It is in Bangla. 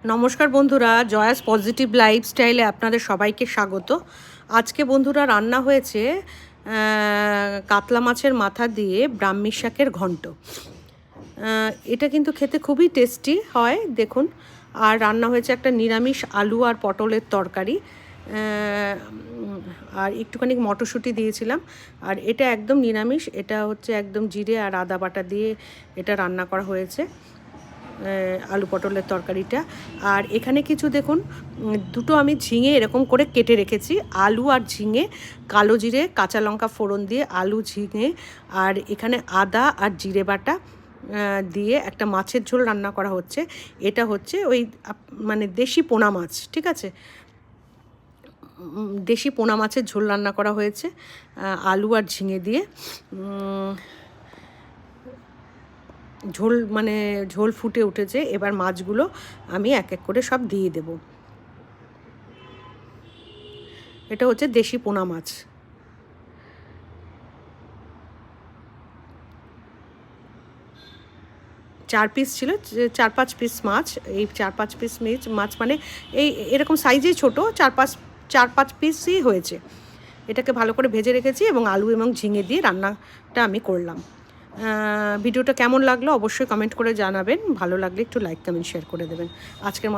নমস্কার বন্ধুরা, জয়াস পজিটিভ লাইফস্টাইলে আপনাদের সবাইকে স্বাগত। আজকে বন্ধুরা রান্না হয়েছে কাতলা মাছের মাথা দিয়ে ব্রাহ্মী শাকের ঘন্ট। এটা কিন্তু খেতে খুবই টেস্টি হয়, দেখুন। আর রান্না হয়েছে একটা নিরামিষ আলু আর পটলের তরকারি, আর একটুখানি মটরশুঁটি দিয়েছিলাম। আর এটা একদম নিরামিষ, এটা হচ্ছে একদম জিরে আর আদা বাটা দিয়ে এটা রান্না করা হয়েছে, আলু পটলের তরকারিটা। আর এখানে কিছু দেখুন, দুটো আমি ঝিঙে এরকম করে কেটে রেখেছি। আলু আর ঝিঙে, কালো জিরে কাঁচা লঙ্কা ফোড়ন দিয়ে আলু ঝিঙে, আর এখানে আদা আর জিরে বাটা দিয়ে একটা মাছের ঝোল রান্না করা হচ্ছে। এটা হচ্ছে ওই মানে দেশি পোনা মাছ, ঠিক আছে, দেশি পোনা মাছের ঝোল রান্না করা হয়েছে আলু আর ঝিঙে দিয়ে। ঝোল ফুটে উঠেছে। এবার মাছগুলো আমি এক এক করে সব দিয়ে দেব। এটা হচ্ছে দেশি পোনা মাছ। চার পিস ছিল, 4-5 পিস মাছ। এই 4-5 পিস মাছ মানে এই এরকম সাইজেই ছোটো, 4-5 পিসই হয়েছে। এটাকে ভালো করে ভেজে রেখেছি এবং আলু এবং ঝিঙে দিয়ে রান্নাটা আমি করলাম। ভিডিওটা কেমন লাগলো অবশ্যই কমেন্ট করে জানাবেন। ভালো লাগলে একটু লাইক কমেন্ট শেয়ার করে দেবেন। আজকের মতো